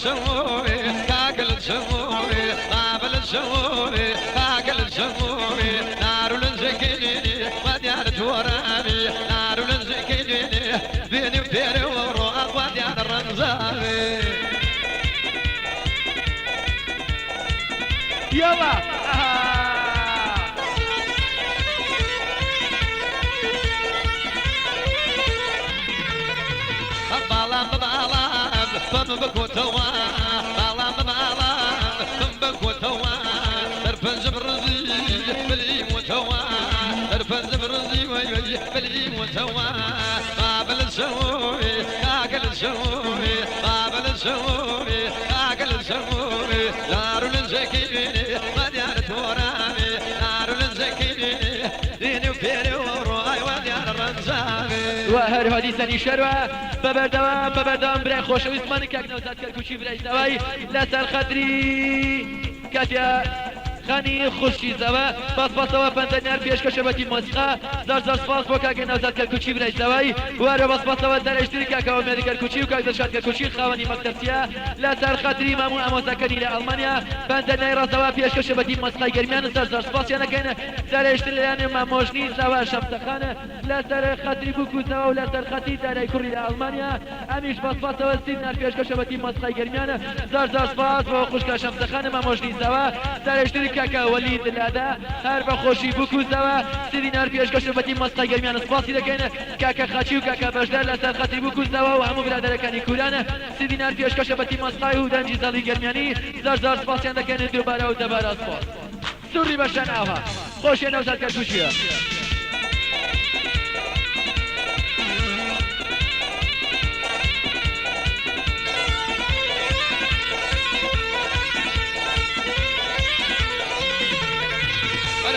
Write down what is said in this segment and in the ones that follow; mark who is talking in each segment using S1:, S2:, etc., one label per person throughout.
S1: الشموري كاكل الشموري قابل الشموري كاكل الشموري نار لنزكيني وديار توراني نار لنزكيني بيني وبيني وروح وديار الرنزاني
S2: يلا
S1: بالام بالام بم بكوتوا بالام بالام بم بكوتوا ترفز برزي بلي متوا ترفز برزي بلي متوا قابل الشموري كاكل الشموري قابل الشموري كاكل الشموري نار الزكيني وديار توراني نار الزكيني ديني وفيري وروحي وديار الرنزاني
S2: وهر هادي سني شروع ببردوام برای خوشویستمانی که اکنوزد کرکوچی برای زوای لسر خطری کاتیا خانی خوشی زوا باس و پنزنیار پیشکش باتی مسخه زار سپاس بو که نوزد کرکوچی برای زوای وارو باس و در اشتری که اومد کرکوچی و که درشاد کرکوچی خوانی مکتبسیا لسر خطری مامون اموزکری لالمانیا پنزنیار زوا پیشکش باتی مسخه گرمیان زار سپاس یعنی که در اشتری یعنی ماموجنی زوا شمسخانه لسر خطری بو زوا و لسر خطری در کوری لالمانیا امیش باس و سیدنار پیشکش باتی مسخه گرمیان زار سپاس و خوشکا شمسخانه ماموجنی زوا در اشتری كاكا وليد الأداء هرب خوشي بوكو زوا سيدي نار بيشكش بتيم مسقى جرميان سباسي لكن كاكا خاتشي وكاكا بجدار لسر خاطري بوكو زوا وهمو برادر كاني كولانا سيدي نار بيشكش بتيم مسقى ودنجي زالي جرمياني زار سباسي عندك كان دوباره ودباره سباس سوري بشان آها خوشي نوزاد كركوشيه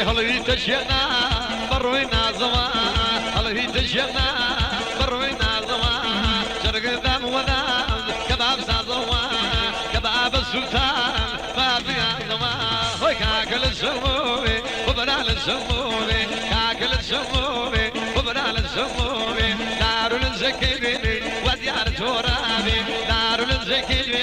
S1: هلوي تجينا بروينا زوا هلوي تجينا بروينا زوا شرق ذم ونام كباب زوا كباب السلطان بابيا زوا هوي كاكل السمومي وبنال السمومي كاكل السمومي وبنال السمومي دار الزكيني وديار توراني دار الزكيني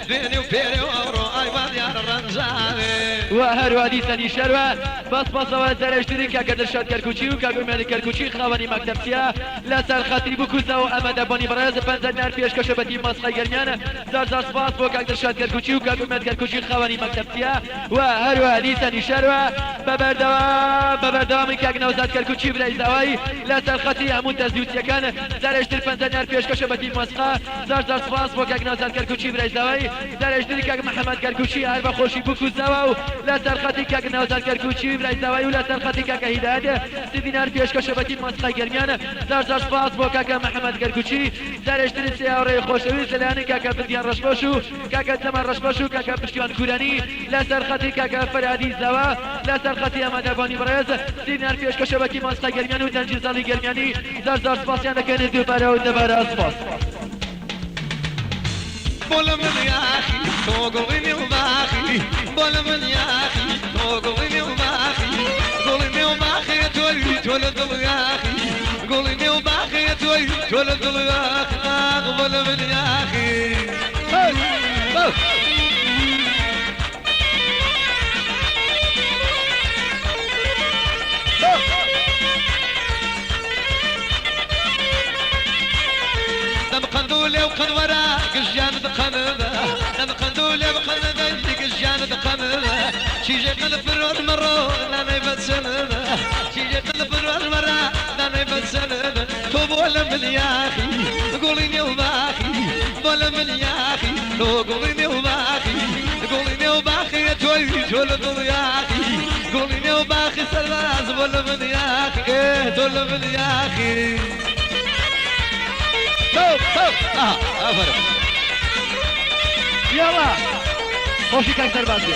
S1: بيني وبيني وروحي وديار الرنزاني
S2: وهر وادي سني شروع باس و درشتری که اگر درشاد کرکوچی و که میاد کرکوچی خوانی مکتبسیا لسر خاطری بکوزا و امد بانی براز پنزنار پیشکش بتیم مسخه گرمیان زار سپاس بو که درشاد کرکوچی و که میاد کرکوچی خوانی مکتبسیا و هر وادی سنی شروع ببردوام که اگر نوزاد کرکوچی برای زوای لسر خاطری همون تزیوت یکان درشتر پنزنار پیشکش بتیم مسخه زار سپاس بو که اگر نوزاد کرکوچی برای زوای درشتری که محمد کرکوچی هر بخوشی بکوزا و لسر خاطری که اگر نوزاد کرکوچی برای زوای ولا سرخطي كاكا هداية سيدينار بيشكش بتيم مسخه جرميان زار سپاس بو كاكا محمد كركوچي زار اشتري سيارة خوشوي سلاني كاكا بديان رشباشو كاكا زمان رشباشو كاكا بشتيان كوراني لا سرخطي كاكا فرادي زوا لا سرخطي اماد باني براز سيدينار بيشكش بتيم مسخه جرميان و دنجي زالي جرمياني زار سپاس يعني كان دوباره سپاس
S1: بولا من يا اخي توقوني وباخي بولا من يا اخي توقوني وباخي قولني وباخي تولد يا اخي قولني وباخي تولد يا اخي بولا من يا اخي دم قندولي وقد وراك الجان دقنذا دم قندولي وقد ذيك الجان دقنذا شي جاي قلب الرود مرو لا يبتسل شي جاي قلب الرود مرا لا يبتسل توب ولا من يا اخي قوليني وباخي ولا من يا اخي قوليني وباخي قوليني وباخي تولد يا اخي قوليني وباخي سراز ولا من يا اخي تولد من يا اخي
S2: افرق يلا خوشي كان سربازي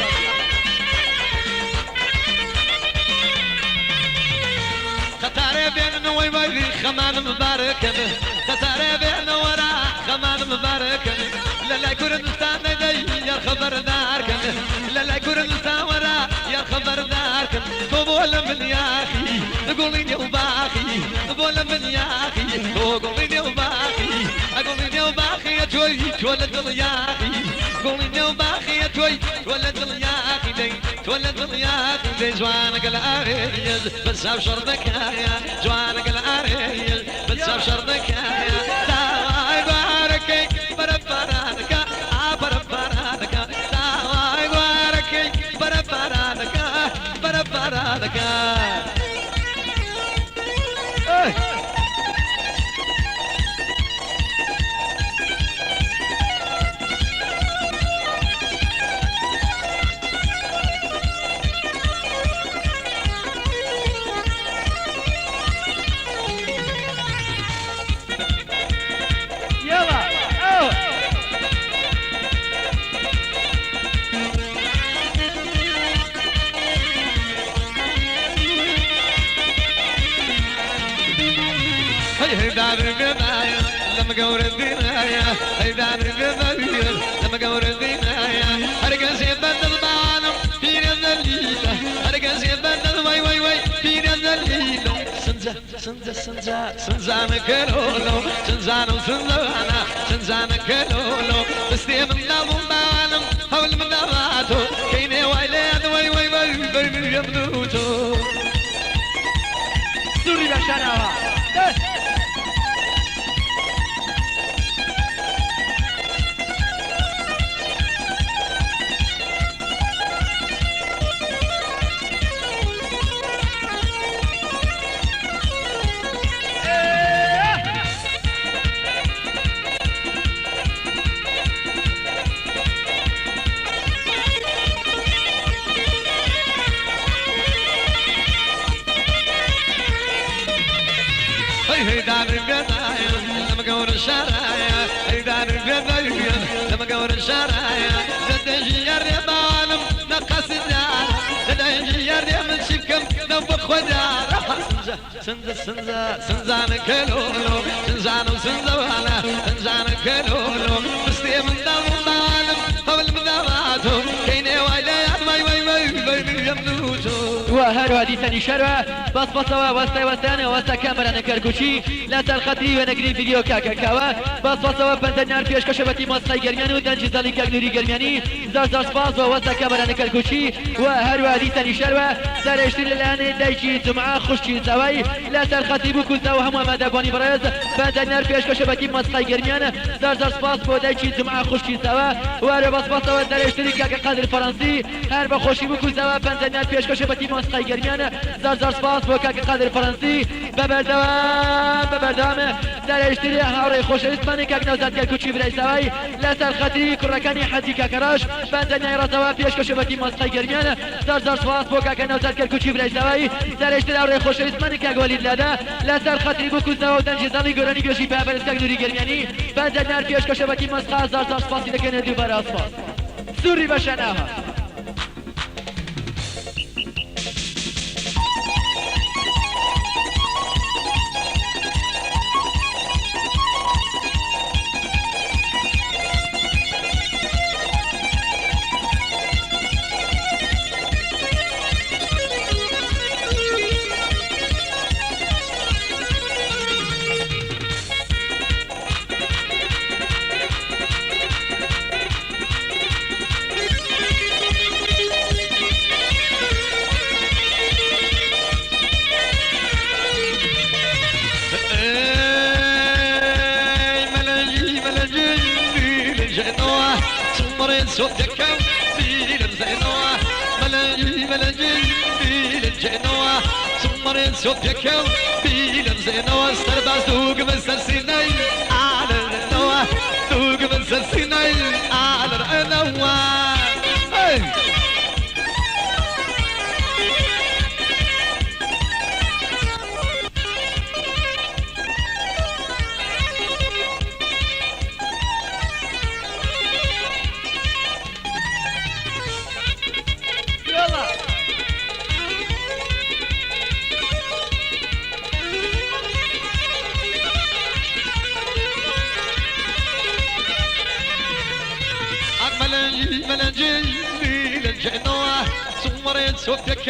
S1: خطاري بين نوي ويلي خمان مبارك خطاري بين ورا خمان مبارك لا كردستان دي يا خبر دارك لا كردستان ورا يا خبر دارك بولا من يا اخي قوليني وباخي بولا من يا اخي قوليني وباخي قوليني وباخي تولد الياقي قولي نو باخي توي تولد الياقي دي تولد الياقي دي جوانك العريس بس ابشرتك يا جوانك العريس بس ابشرتك يا داواي باركي بربرانك بربرانك داواي باركي بربرانك بربرانك هيدار البداية لما قور الدنايا هيدار البداية لما قور الدنايا هرقص يبدل بعالم في نزليلة هرقص يبدل وي وي وي في نزليلة سنزا سنزا سنزا سنزانا كلولو سنزانا وسنزانا سنزانا كلولو بستي من لابو بعالم حول من دماتو كيني ويلاد وي وي وي بيبي يبدوتو
S2: سوري بشارها
S1: هيدار البداية لما قور الشرايا هيدار البداية لما قور الشرايا تدجي يا بعالم نقص الدار تدجي يا من شكم نبخ ودار سنزا سنزا سنزانا كلولو سنزانا وسنزانا سنزانا كلولو بستي من دم بعالم قبل مذاباتو كيني ويليات وي وي وي وي يمنوتو
S2: وهر هذه ثاني شروع بس بصوا وستا وستانا وستا كاميرا نكركوشي لا تلخطي ونقري فيديو كاكا كاوا بس بصوا بنتنار فيش كشبتي مصري جرمياني ودنج زالي كاغنوري جرمياني زار سباس وستا كاميرا نكركوشي وهر هذه ثاني شروع سرشتي الان دايشي جمعه خشي زواي لا تلخطي بكل زوا هم مدباني برز بنتنار فيش كشبتي مصري جرميان زار سباس بودايشي جمعه خشي زوا وهر بس بصوا سرشتي كاكا قادر فرنسي هر بخشي بكل زوا بنتنار فيش كشبتي مصري جرميان زار سباس بو كاك قادر فرنسي ببردام در اشتري هاوري خوش اسماني كاك نوزاد كاك كوچي برای سواي لا سر خطري كركاني حدي كاكراش بند نايرا سوا پیش كشبتي مسخي گرميان زار سباس بو كاك نوزاد كاك كوچي برای سواي در اشتري هاوري خوش اسماني كاك وليد لادا لا سر خطري بو كوزا و دنج زالي گوراني گوشي بابرز كاك نوري گرمياني بند نار پیش كشبتي مسخا زار سباس لكن دي برا سباس سوري بشناها
S1: صوتك في الزينوة ملاجي في الجنوة سمرين صوتك في الزينوة استربع سوق من سلسيني على النوة سوق من سلسيني على النوة ملاجي في الجنوة سمرين صوتك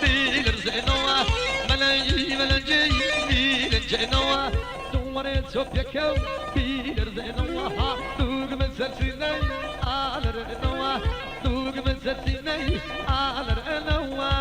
S1: في الزينوة ملاجي في الجنوة صورت سوبيكو بير زين الله دوق من سلسلني على رنوا دوق من سلسلني على رنوا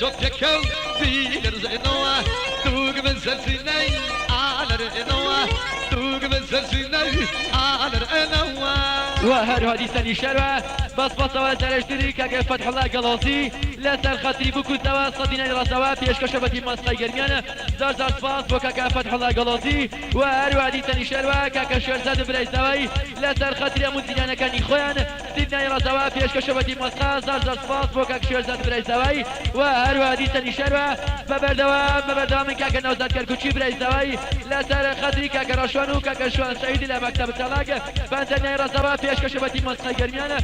S1: صوتكو في رزقنا دوق من سلسلني على رقنا دوق من سلسلني على رقنا
S2: وهر هادي سني شروع بس وزارشتري كاك فتح الله قلاصي لا سر خطري بكو سوا صدينا الرسوا بيش كشبتي مسقي جرميان زار سباس وكاك فتح الله قلاصي وهر هادي سني شروع كاك شرزاد براي سواي لا سر خطري مدينة كان خوان صدينا الرسوا بيش كشبتي مسقا زار سباس وكاك شرزاد براي سواي وهر هادي سني شروع ببردوام كاك نوزاد كركوشي براي سواي لا سر خطري كاك رشوانو كاك شوان سعيد لمكتب الطلاق بنزلنا الرسوا بيش كشبتي مسقي جرميان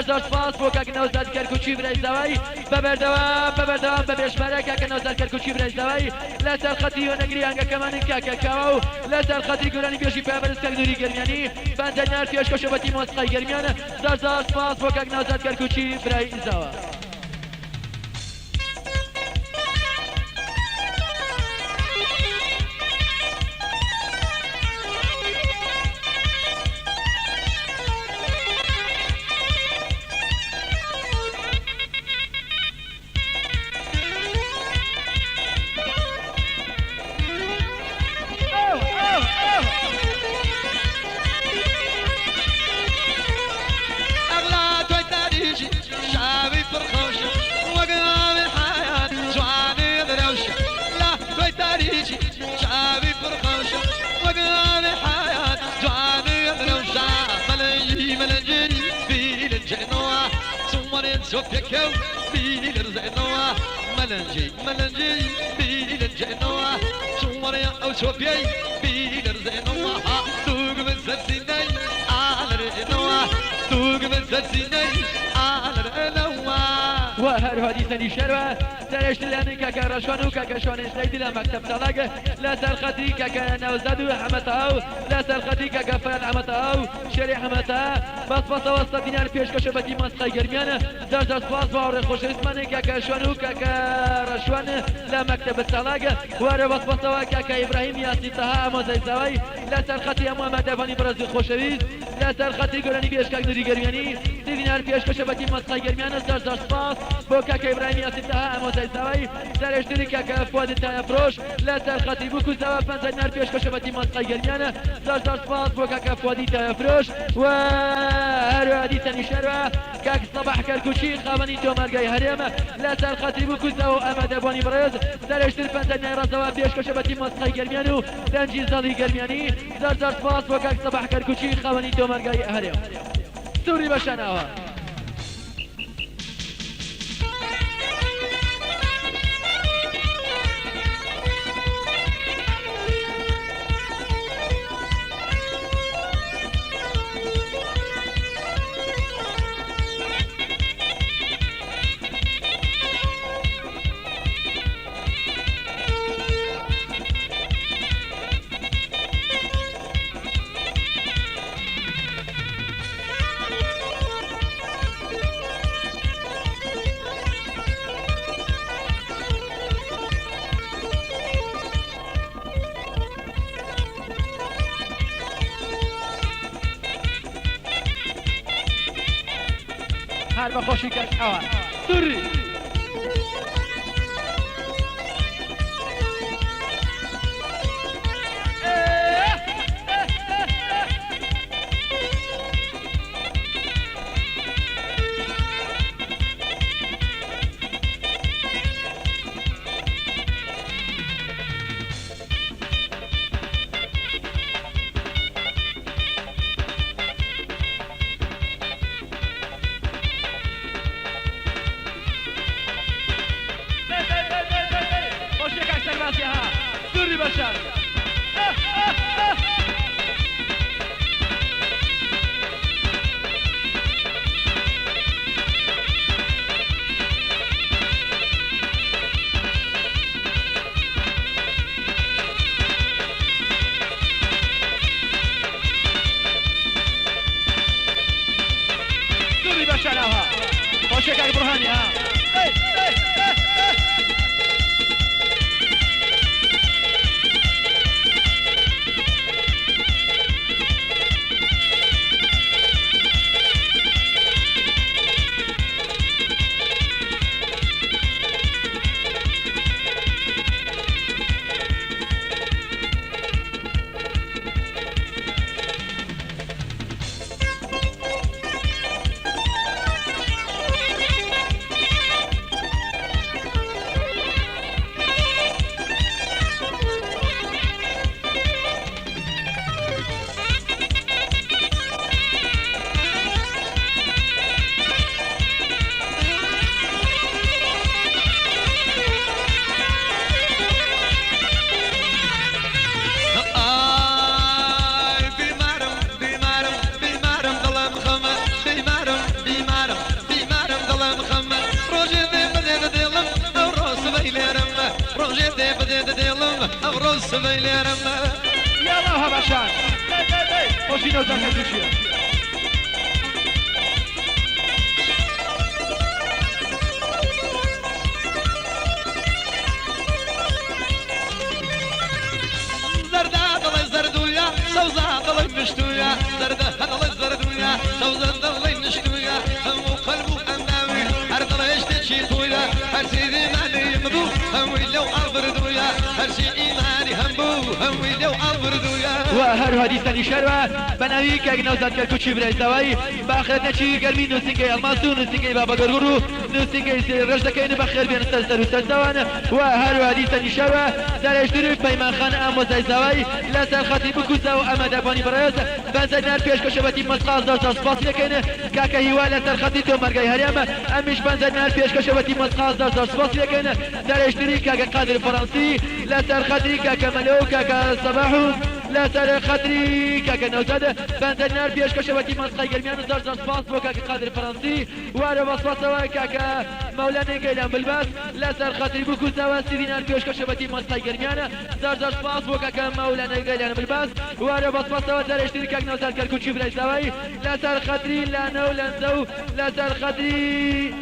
S2: زار سپاس بۆ کاک نەوزاد کەرکوچی برایزەوەی بەبەردەوام بە بێشمەرە کاکە نەوزاد کەرکوچی برایزەوەی لەسەر خەتی وەنەگری هەنگەکەمانی کاکەکەوە و لەسەر خەتی گۆرانی بێژی پێبەرز کەردووری گەرمیانی بەندەنار پێشکەشەبەتی مۆسقای گەرمیان زار سپاس بۆ کاک نەوزاد کەرکوچی برایزەوە
S1: صوتكو بيني لرزقنا ملنجي بيني لرزقنا صوري او صوفي بيني لرزقنا دوق من سلسلني على رقنا دوق من سلسلني على رقنا
S2: وهر هادي سني شروع سرشت لاني كاكا رشوانو كاكا شوان سليدي لمكتب طلاق لا سر خطري كاكا نوزادو حمتاو لا سر خطري كاكا فرد حمتاو شري حمتا بس وسط دينار پیش كشبتي مسقي جرميان زار سپاس وعور خوش اسماني كاكا شوانو كاكا رشوان لمكتب الطلاق وهر بس كاكا ابراهيم ياسي طه اموزي زواي لا سر خطري امو مدفاني برازي خوشويز لا سر خطري قراني بيش كاك نوري جرمياني دينار پیش كشبتي مسقي جرميان زار سپاس بو كاكا ابراهيم ياسي طه اموزي زواي سرشتري كاكا فؤاد تافروش لا سر خطري بوكو زوا بنزينار پیش كشبتي مسقي جرميان زار سپاس بو كاكا فؤاد تافروش و هادي ثاني شروع كاك صباح كركوشي خامني تو مرقاي هرم لا سر خطري بوكو زوا امد ابواني برز سرشتري بنزينار رزوا پیش كشبتي مسقي جرميانو تنجي زالي جرمياني زار سپاس بو كاك صباح كركوشي خامني تو مرقاي هرم سوري بشناوه هر بخوشی کرد اوان دوری كلاسيها سوري بشار سوري بشارها وشكاك برهاني ها
S1: أغرس بيلي رمى
S2: يا الله بشار خوشي نوزا كالكوشي
S1: زردا ضلي زردويا سوزا ضلي مشتويا زردا ضلي زردويا سوزا ضلي مشتويا هم قلبو أمناوي هر ضلي اشتشي طويا هر سيدي ماني يمدو هم لو أبردويا هر شي إيماني همبو هم لو أبردويا
S2: وهر هادي شروع بناوي كاك نوزاد كالكوشي براي سواي باخرتنا چي گرمي نوسنگي الماسو نوسنگي بابا گرگرو نوسنگي رجدكين بخير بين السلسل والسلسوان وهر هادي شروع سرشتري بيمان خان اموزاي سواي لسر خطيب كوزا وامد اباني برايز بنزدنار پیش کشبتی مسقاز دار سپاس لكن كاكا هوا لسر خطيب تو مرگاي هريم امش بنزدنار پیش کشبتی مسقاز دار سپاس لكن سرشتري كاكا قادر فرنسي لسر خطيب كاكا ملو كاكا صباحو لا سر خدري كاكا نوزاد بنزدنار پیش کشبتی مسقاي گرميان دار سپاس بو كاكا قادر فرنسي وارو بسپاس كاكا مولانا گيلان بالباس لا سر خدري بو كوزا وسيدينار پیش کشبتی مسقاي گرميان دار سپاس بو كاكا مولانا گيلان بالباس وارو بسپاس سرشتري كاك نوزاد كالكوشي براي سواي لا سر خدري لا نو لنزو لا سر خدري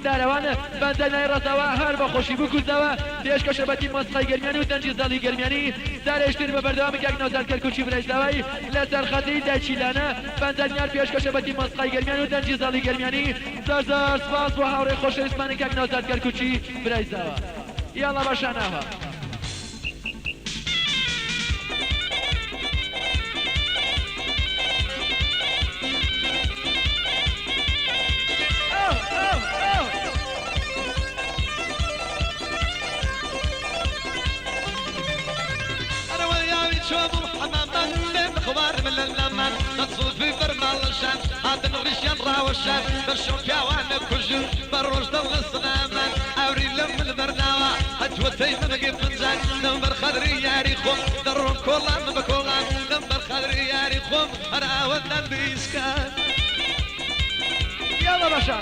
S2: داروان بندنای رضاوا هر با خوشی بکوزوا پیش کشبتی مسخای گرمیانی و تنجیز دالی گرمیانی سرشتیر به بردوام که نوزار کلکوچی برشتوایی لسر خطی دچیلانه بندنیار پیش کشبتی مسخای گرمیانی و تنجیز دالی گرمیانی زار سپاس و هاوری خوش اسمانی که نوزار کلکوچی برشتوا یالا باشانه ها
S1: شوفوا حماما بين خوار من اللمان تصوت في برمال الشام هذا الغشيان راوشان بالشوك يا وانا كجر بروش ضل الصنامان اوري لم البرناوة هتوتي من قفنزان نمبر خضري يا ريخوم درون كولان بكولان نمبر خضري يا ريخوم انا ودن بيسكان
S2: يلا باشا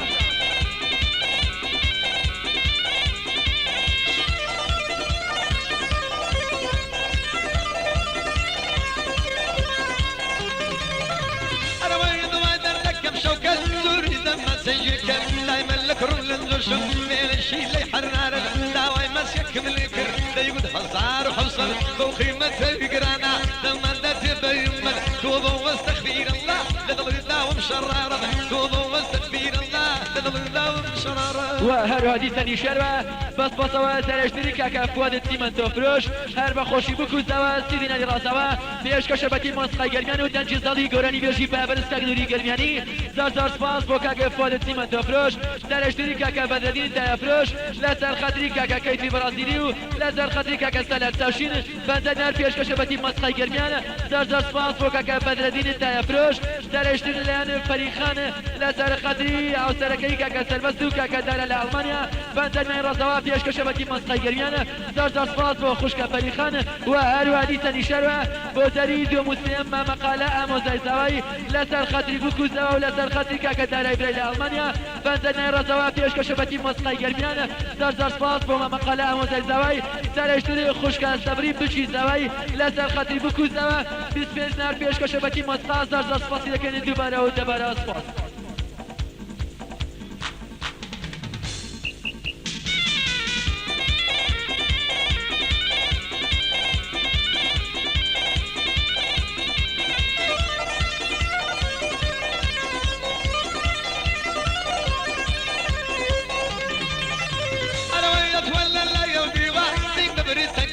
S1: شوكة زوري دم سيك دايما لك رول نزوشن من الشي اللي حرارك داوي مسيك ملكر دا يقول حصار وحصر فوق قيمته يقرانا لما دات بيمك توضو واستغفير الله لضل داوم شرارة توضو واستغفير الله لضل داوم شرارة
S2: وهر هادي ثاني شروع بس بصوا سرشتري كاكا فواد سيمن توفروش هر بخوشي بكوز دوا سيدنا لراسوا بيش كشبتي مسخاي گرميان و دنجي زالي گوراني بيجي بابرستاق نوري گرمياني زار سپاس بو كاكا فواد سيمن توفروش سرشتري كاكا بدردين تافروش لا سر خاطري كاكا كيفي برازيليو لا سر خاطري كاكا سالات تاشين بنزنار بيش كشبتي مسخاي گرميان زار سپاس بو كاكا بدردين تافروش سرشتري لان فريخان لا سر خاطري او سركي كاكا سلبستو كاكا دار لألمانيا بندرمي رزوا بيش كشبتي مسقي جرميانا زار سباس بو خوشكا فريخان وهروا ديسا نشروا بوتريد ومسلم ما مقالة أموزاي زواي لسر خطري بوكو زوا ولسر خطري كاكا داري بري لألمانيا بندرمي رزوا بيش كشبتي مسقي جرميانا زار سباس بو ما مقالة أموزاي زواي سرشتري خوشكا سبري بوشي زواي لسر خطري بوكو زوا بسبيز نار بيش كشبتي مسقا زار سباسي لكن دوباره ودباره سباس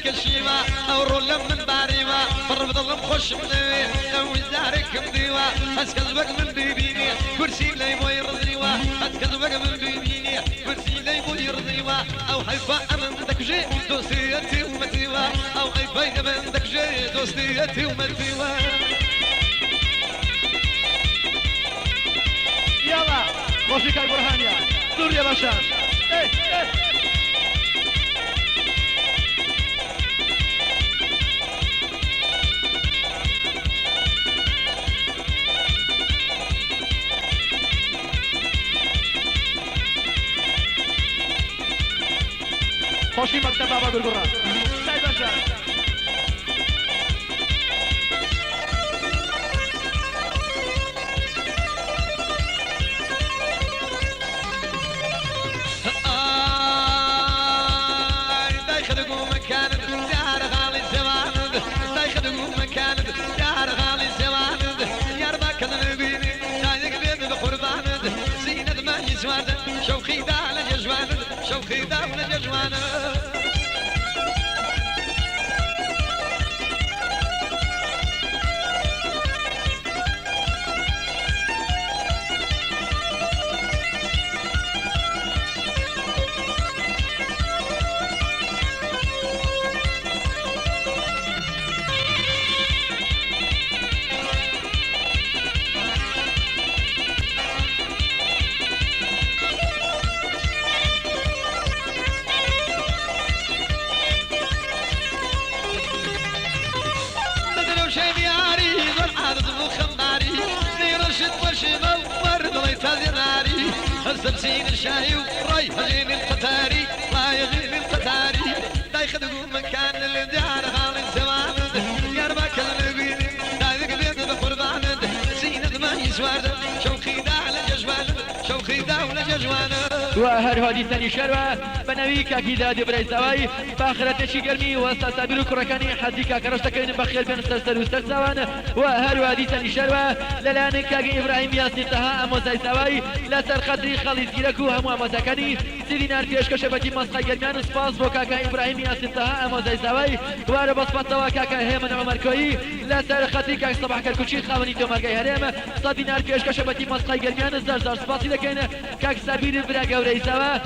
S1: الشيما او رولا من باريما فرب ظلم خش مني او زارك مديوا اسكذبك من بيبيني كرسي لي مو يرضيوا اسكذبك من بيبيني كرسي لي مو يرضيوا او حيفا من دك جي دوسيتي ومديوا او حيفا من دك جي دوسيتي ومديوا
S2: يلا موسيقى برهانيا سوريا باشا خوشی مکتب بابا گرگران سعید باشا
S1: دايخدقوا مكان دار غالي زمان دايخدقوا مكان دار غالي زمان يا ربا كذا نبيني دايق بيد بقربان زينة ما يزوان شوخي دال جزوان شوخي دال جزوان الزبسين الشاهي وراي هجين القتاري لا يغين القتاري دا يخدقوا مكان الدار غالي الزمان يا رباك النبيني دا يقبيض بقربان زينة ما يسوارد شوخي دا على ججوان شوخي دا على ججوان
S2: وهر هادي ثاني شروة بنويك أكيد هادي بري زواي باخرة شي قرمي وستابيرو كركاني حديكا كرشتكين بخير بين سرسل وسترسوان وهر هادي ثاني شروة للانك أكي إبراهيم ياسي تها أموزاي زواي لسر خدري خالص جيركو همو أموزاكاني سيدينار فيش كشبتي مسخي قرميان سباس بو كاكا إبراهيم ياسي تها أموزاي زواي وارا بسبطوا كاكا هيمن عمر كوي لسر خدري كاك صباح كركوشي خاوني تو مرقاي هرم صدينار فيش كشبتي مسخي قرميان زرزر سباسي لكن كاك سابير براغا وريزاوا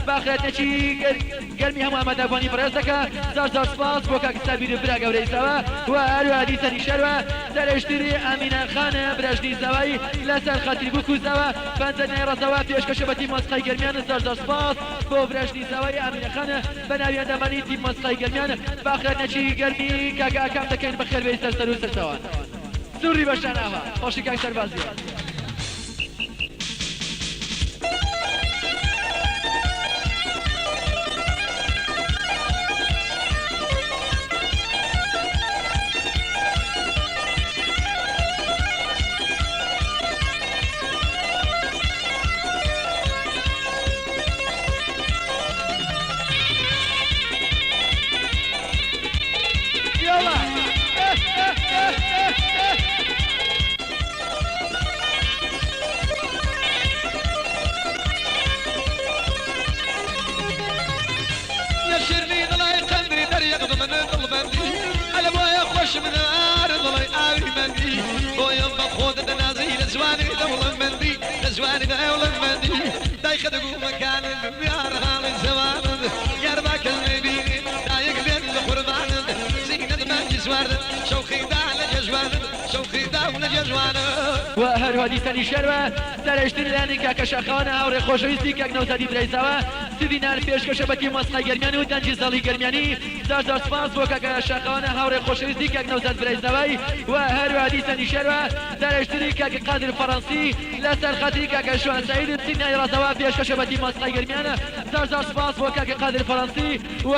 S2: باخرتشي قلمي هم أحمد أبواني برزكا زار سباس بوكا كسابير براغا وريزاوا وهارو هادي ثاني شروة سرشتري أمينة خان برجدي زواي لسر خاطري بوكو زوا بنزني رزوا فيش كشبتي مسخي قرميان زار سباس بو برجدي زواي أمينة خان بناوي أندماني تيم مسخي قرميان باخرتشي قلمي كاكا كام تكين بخير بيسر سرو سرسوان سوري بشاناها خوشي كاك سربازي هەروە دیسەنی شەروە سەرشتری لانی کاکە شەخەوانە هاوڕێ خۆشەویستی کاک نەوزەدی برایزەوە سیدینار پێشکەشە بەتی مەسقای گەرمیانی و دەنجی زەڵی گەرمیانی زار سپاس بۆ کاکە شەخەوانە هاوڕێ خۆشەویستی کاک نەوزەد برایزەوەی و هەروە دیسەنی شەروە سەرشتری کاکە قادر فەڕەنسی لەسەر خەتری کاکە شوان سەعید سیدنای ڕازەوە پێشکەشە بەتی مەسقای گەرمیانە زار سپاس بۆ کاکە قادر فەڕەنسی و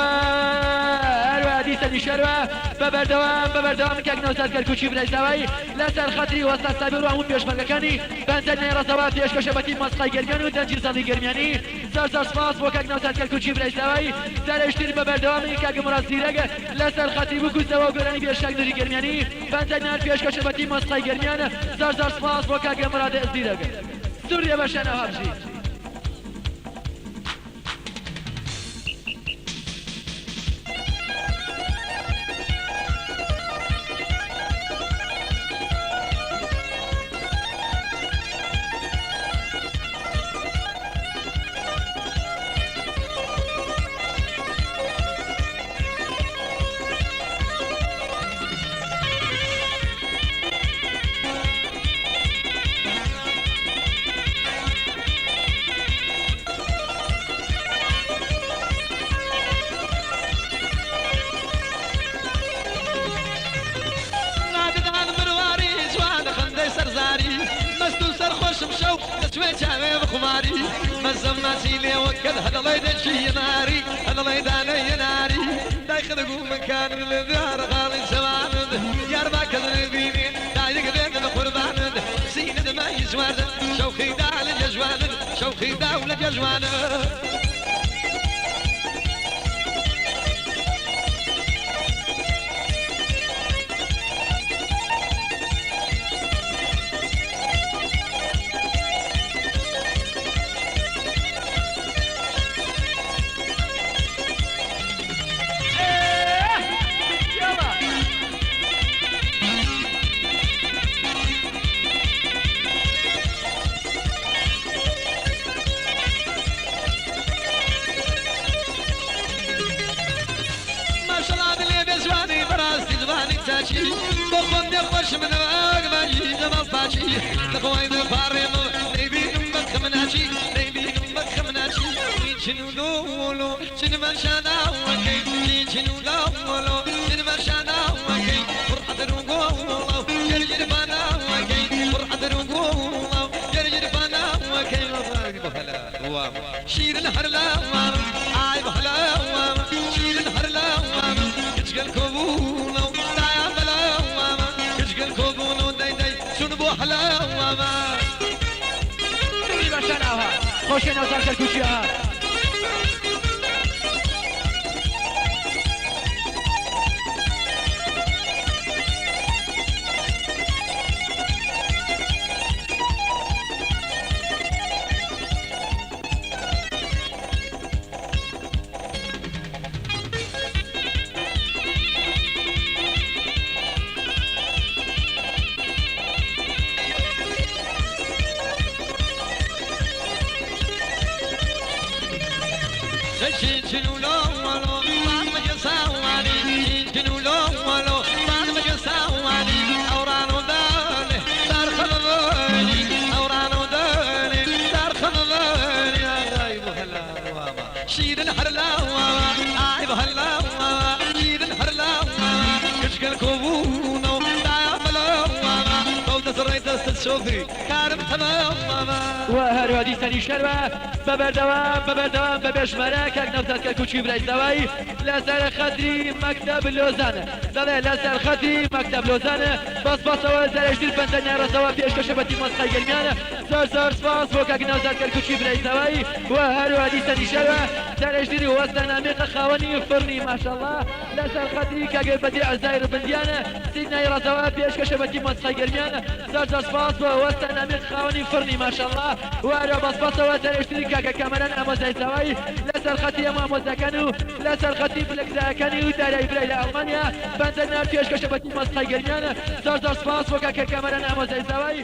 S2: هەروە دیسەنی شەروە بەبەردەوام کاک نەوزەد کەرکوچی برایزەوەی لەسەر خەتری وەستا سابیر و هەموو پێشمەرگەکانی بەندەرنای ڕازەوە پێشکەشە بەتی مەسقای گەرمیانی و دەنجی زەڵی گەرمیانی زار سپاس بۆ کاک نەوزەد کەرکوچی برایزەوەی سەرشتری بەبەردەوامی کاک مراد زیرەک لەسەر خەتری بکوستەوە گۆرانی پێشکەشی گەرمیانی بەندەرنار پێشکەشە بەتی مەسقای گەرمیانە زار سپاس بۆ کاک مراد زیرەک سووریا بەشانە هەبژی
S1: شمشو تسويت على بخماري مزماتي لي وكذا هذا الله يدشي ناري هذا الله يداني ناري داخل قوم مكان الدار غالي زمان يا ربا كذا بيني دايق ذيك القربان سيند ما يزوان شوخي دال الجزوان شوخي داول الجزوان بخون نخوش من أقبالي جمال طاشي لقوين فارم نبين مكمناشي نبين مكمناشي شنو دولو شنو مرشانا وكي شنو دولو شنو مرشانا وكي فرحة رقولو جرجر بانا وكي فرحة رقولو جرجر بانا وكي بخلا شير الحرلا عاي بخلا شير الحرلا كتشقل كبولو
S2: خوشين أوزار كالكوشيها
S1: شنو لو ولو بعد ما جساواني شنو لو ولو بعد ما جساواني أوران وداني دار خلاني أوران وداني دار خلاني يا غايب هلا شير الحرلا عايب هلا شير الحرلا كشكل كوبونو دايما فوت سريت السوفي كارم تمام
S2: وهروە دیسەنی شەروە بەبەردەوام بە بێشمەرە کاک نەوزەد کەرکوچی برایزەوەی لەسەر خەتری مەکتەب لۆزانە دەڵێ لەسەر خەتری مەکتەب لۆزانە بەسپاسەوە سەرشتر بەندەرنای ڕازەوە پێشکەشە بەتی مەسقای گەرمیانە زۆر سپاس بۆ کاک نەوزەد کەرکوچی برایزەوەی و هەروە دیسەنی شەروە سەرشتری وەستەنامێقە خاوەنی فڕنی ماشەڵڵا لەسەر خەتری کاگەر بەدی عەزایر بندیانە سیدنای ڕازەوە پێشکەشە بەتی مەسقای گەرمیانە زۆر سپاس بۆ وەستەنامێق خاوەنی فڕنی ماشەڵڵا و هەروە بەسپاسەوە سەرشتری کاکە کامەران ئامۆزایسەوەی لەسەر خەتی ئەم ئامۆزەکان و لەسەر خەتی فلکسەکانی و دارایی برای لە ئەڵمانیا بەندەرنار پێشکەشە بەتی مەسقای گەرمیانە زۆر سپاس بۆ کاکە کامەران ئامۆزایسەوەی